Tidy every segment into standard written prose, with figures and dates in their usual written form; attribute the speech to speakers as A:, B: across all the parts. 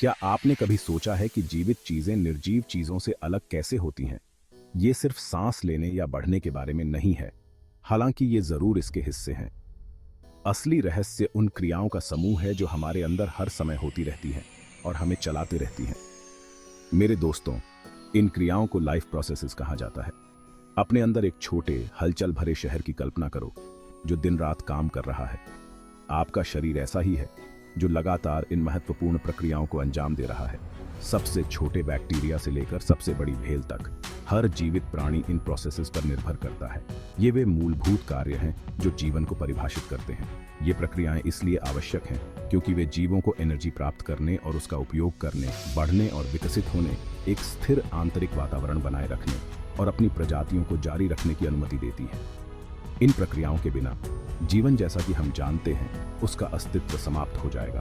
A: क्या आपने कभी सोचा है कि जीवित चीजें निर्जीव चीजों से अलग कैसे होती हैं? ये सिर्फ सांस लेने या बढ़ने के बारे में नहीं है, हालांकि ये जरूर इसके हिस्से हैं। असली रहस्य उन क्रियाओं का समूह है जो हमारे अंदर हर समय होती रहती हैं और हमें चलाते रहती हैं। मेरे दोस्तों, इन क्रियाओं को लाइफ प्रोसेसेस कहा जाता है। अपने अंदर एक छोटे हलचल भरे शहर की कल्पना करो जो दिन रात काम कर रहा है। आपका शरीर ऐसा ही है जो लगातार इन महत्वपूर्ण प्रक्रियाओं को अंजाम दे रहा है। सबसे छोटे बैक्टीरिया से लेकर सबसे बड़ी भेल तक हर जीवित प्राणी इन प्रोसेसेस पर निर्भर करता है। ये वे मूलभूत कार्य हैं जो जीवन को परिभाषित करते हैं। ये प्रक्रियाएं इसलिए आवश्यक हैं क्योंकि वे जीवों को एनर्जी प्राप्त करने और उसका उपयोग करने, बढ़ने और विकसित होने, एक स्थिर आंतरिक वातावरण बनाए रखने और अपनी प्रजातियों को जारी रखने की अनुमति देती है। इन प्रक्रियाओं के बिना जीवन जैसा कि हम जानते हैं उसका अस्तित्व समाप्त हो जाएगा।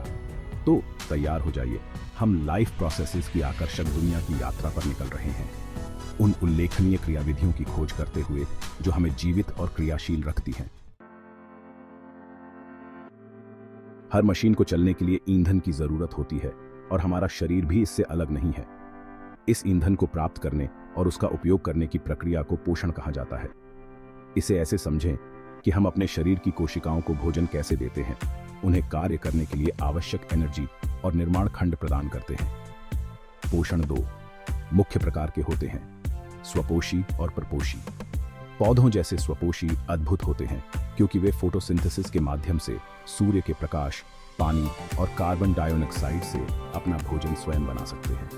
A: तो तैयार हो जाइए, हम लाइफ प्रोसेसेस की आकर्षक दुनिया की यात्रा पर निकल रहे हैं, उन उल्लेखनीय क्रियाविधियों की खोज करते हुए जो हमें जीवित और क्रियाशील रखती हैं। हर मशीन को चलने के लिए ईंधन की जरूरत होती है और हमारा शरीर भी इससे अलग नहीं है। इस ईंधन को प्राप्त करने और उसका उपयोग करने की प्रक्रिया को पोषण कहा जाता है। इसे ऐसे समझें कि हम अपने शरीर की कोशिकाओं को भोजन कैसे देते हैं, उन्हें कार्य करने के लिए आवश्यक एनर्जी और निर्माण खंड प्रदान करते हैं। पोषण दो मुख्य प्रकार के होते हैं, स्वपोषी और परपोषी। पौधों जैसे स्वपोषी अद्भुत होते हैं क्योंकि वे फोटोसिंथेसिस के माध्यम से सूर्य के प्रकाश, पानी और कार्बन डाइऑक्साइड से अपना भोजन स्वयं बना सकते हैं।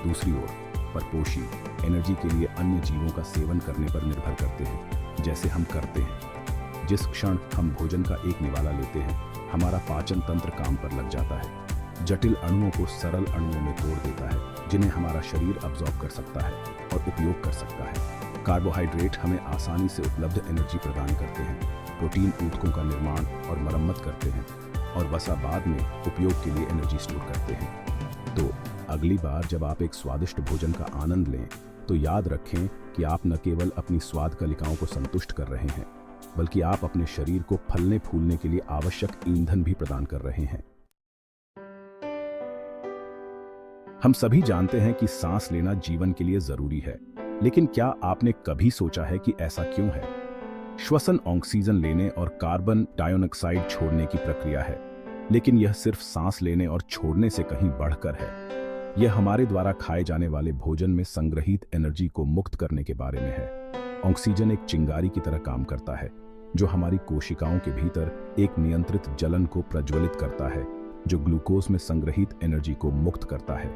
A: दूसरी ओर परपोषी एनर्जी के लिए अन्य जीवों का सेवन करने पर निर्भर करते हैं, जैसे हम करते हैं। जिस क्षण हम भोजन का एक निवाला लेते हैं, हमारा पाचन तंत्र काम पर लग जाता है, जटिल अणुओं को सरल अणुओं में तोड़ देता है जिन्हें हमारा शरीर अब्जॉर्ब कर सकता है और उपयोग कर सकता है। कार्बोहाइड्रेट हमें आसानी से उपलब्ध एनर्जी प्रदान करते हैं, प्रोटीन ऊतकों का निर्माण और मरम्मत करते हैं और वसा बाद में उपयोग के लिए एनर्जी स्टोर करते हैं। तो अगली बार जब आप एक स्वादिष्ट भोजन का आनंद लें तो याद रखें कि आप न केवल अपनी स्वाद कलिकाओं को संतुष्ट कर रहे हैं, बल्कि आप अपने शरीर को फलने फूलने के लिए आवश्यक ईंधन भी प्रदान कर रहे हैं। हम सभी जानते हैं कि सांस लेना जीवन के लिए जरूरी है, लेकिन क्या आपने कभी सोचा है कि ऐसा क्यों है? श्वसन ऑक्सीजन लेने और कार्बन डाइऑक्साइड छोड़ने की प्रक्रिया है, लेकिन यह सिर्फ सांस लेने और छोड़ने से कहीं बढ़कर है। यह हमारे द्वारा खाए जाने वाले भोजन में संग्रहित एनर्जी को मुक्त करने के बारे में है। ऑक्सीजन एक चिंगारी की तरह काम करता है जो हमारी कोशिकाओं के भीतर एक नियंत्रित जलन को प्रज्वलित करता है जो ग्लूकोज में संग्रहित एनर्जी को मुक्त करता है।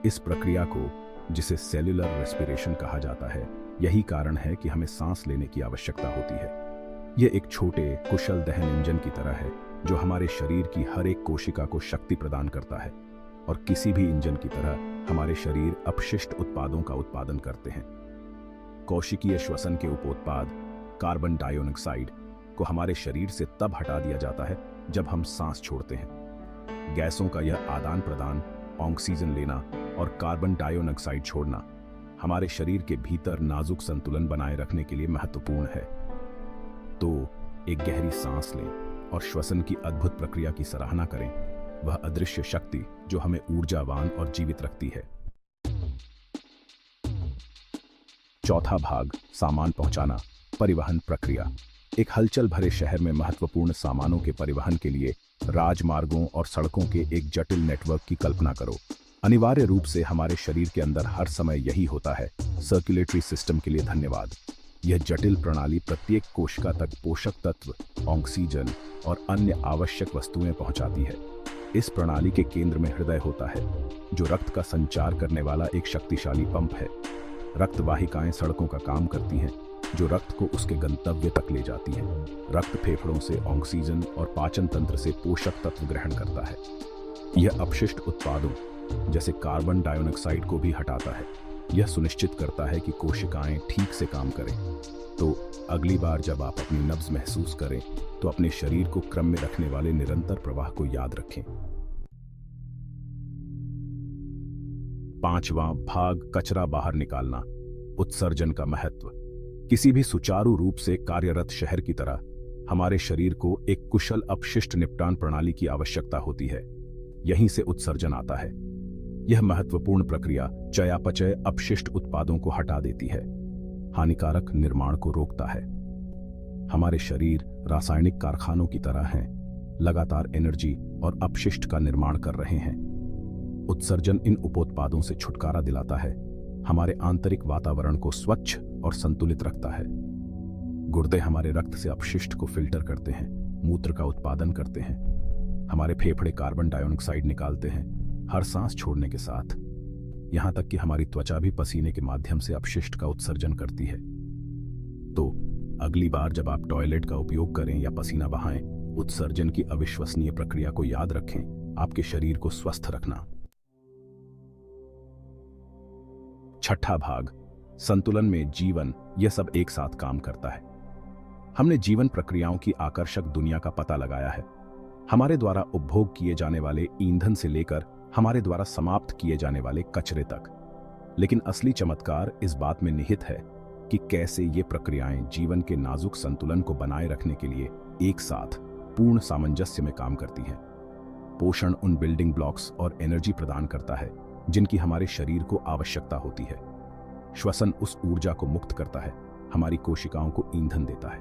A: इस प्रक्रिया को, जिसे सेल्यूलर रेस्पिरेशन कहा जाता है, यही कारण है कि हमें सांस लेने की आवश्यकता होती है। यह एक छोटे कुशल दहन इंजन की तरह है जो हमारे शरीर की हर एक कोशिका को शक्ति प्रदान करता है, और किसी भी इंजन की तरह हमारे शरीर अपशिष्ट उत्पादों का उत्पादन करते हैं। कोशिकीय श्वसन के उपोत्पाद कार्बन डाइऑक्साइड को हमारे शरीर से तब हटा दिया जाता है जब हम सांस छोड़ते हैं। गैसों का यह आदान प्रदान, ऑक्सीजन लेना और कार्बन डाइऑक्साइड छोड़ना हमारे शरीर के भीतर नाजुक संतुलन बनाए रखने के लिए महत्वपूर्ण है। तो एक गहरी सांस लें और श्वसन की अद्भुत प्रक्रिया की सराहना करें, वह अदृश्य शक्ति जो हमें ऊर्जावान और जीवित रखती है। चौथा भाग, सामान पहुंचाना, परिवहन प्रक्रिया। एक हलचल भरे शहर में महत्वपूर्ण सामानों के परिवहन के लिए राजमार्गों और सड़कों के एक जटिल नेटवर्क की कल्पना करो। अनिवार्य रूप से हमारे शरीर के अंदर हर समय यही होता है। सर्कुलेटरी सिस्टम के लिए धन्यवाद। यह जटिल प्रणाली प्रत्येक कोशिका तक पोषक तत्व, ऑक्सीजन और अन्य आवश्यक वस्तुएं पहुंचाती है। इस प्रणाली के केंद्र में हृदय होता है जो रक्त का संचार करने वाला एक शक्तिशाली पंप है। रक्त वाहिकाएं सड़कों का काम करती हैं जो रक्त को उसके गंतव्य तक ले जाती हैं। रक्त फेफड़ों से ऑक्सीजन और पाचन तंत्र से पोषक तत्व ग्रहण करता है। यह अपशिष्ट उत्पादों जैसे कार्बन डाइऑक्साइड को भी हटाता है। यह सुनिश्चित करता है कि कोशिकाएं ठीक से काम करें। तो अगली बार जब आप अपनी नब्ज महसूस करें तो अपने शरीर को क्रम में रखने वाले निरंतर प्रवाह को याद रखें। पांचवां भाग, कचरा बाहर निकालना, उत्सर्जन का महत्व। किसी भी सुचारू रूप से कार्यरत शहर की तरह हमारे शरीर को एक कुशल अपशिष्ट निपटान प्रणाली की आवश्यकता होती है। यहीं से उत्सर्जन आता है। यह महत्वपूर्ण प्रक्रिया चयापचय अपशिष्ट उत्पादों को हटा देती है, हानिकारक निर्माण को रोकता है। हमारे शरीर रासायनिक कारखानों की तरह हैं, लगातार एनर्जी और अपशिष्ट का निर्माण कर रहे हैं। उत्सर्जन इन उपोत्पादों से छुटकारा दिलाता है, हमारे आंतरिक वातावरण को स्वच्छ और संतुलित रखता है। गुर्दे हमारे रक्त से अपशिष्ट को फिल्टर करते हैं, मूत्र का उत्पादन करते हैं। हमारे फेफड़े कार्बन डाइऑक्साइड निकालते हैं हर सांस छोड़ने के साथ। यहां तक कि हमारी त्वचा भी पसीने के माध्यम से अपशिष्ट का उत्सर्जन करती है। तो अगली बार जब आप टॉयलेट का उपयोग करें या पसीना बहाएं, उत्सर्जन की अविश्वसनीय प्रक्रिया को याद रखें, आपके शरीर को स्वस्थ रखना। छठा भाग, संतुलन में जीवन। यह सब एक साथ काम करता है। हमने जीवन प्रक्रियाओं की आकर्षक दुनिया का पता लगाया है, हमारे द्वारा उपभोग किए जाने वाले ईंधन से लेकर हमारे द्वारा समाप्त किए जाने वाले कचरे तक। लेकिन असली चमत्कार इस बात में निहित है कि कैसे ये प्रक्रियाएं जीवन के नाजुक संतुलन को बनाए रखने के लिए एक साथ पूर्ण सामंजस्य में काम करती हैं। पोषण उन बिल्डिंग ब्लॉक्स और एनर्जी प्रदान करता है जिनकी हमारे शरीर को आवश्यकता होती है। श्वसन उस ऊर्जा को मुक्त करता है, हमारी कोशिकाओं को ईंधन देता है।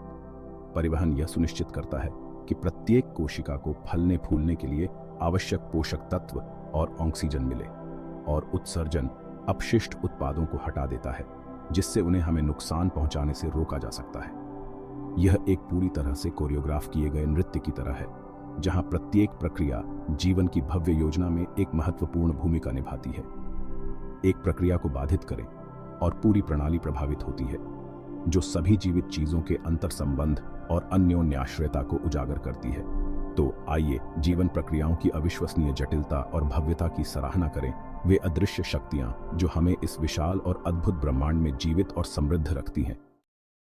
A: परिवहन यह सुनिश्चित करता है कि प्रत्येक कोशिका को फलने फूलने के लिए आवश्यक पोषक तत्व और ऑक्सीजन मिले। और उत्सर्जन अपशिष्ट उत्पादों को हटा देता है, जिससे उन्हें हमें नुकसान पहुंचाने से रोका जा सकता है। यह एक पूरी तरह से कोरियोग्राफ किए गए नृत्य की तरह है, जहां प्रत्येक प्रक्रिया जीवन की भव्य योजना में एक महत्वपूर्ण भूमिका निभाती है। एक प्रक्रिया को बाधित करें और पूरी प्रणाली प्रभावित होती है, जो सभी जीवित चीजों के अंतर संबंध और अन्योन्याश्रयता को उजागर करती है। तो आइए जीवन प्रक्रियाओं की अविश्वसनीय जटिलता और भव्यता की सराहना करें, वे अदृश्य शक्तियां जो हमें इस विशाल और अद्भुत ब्रह्मांड में जीवित और समृद्ध रखती हैं।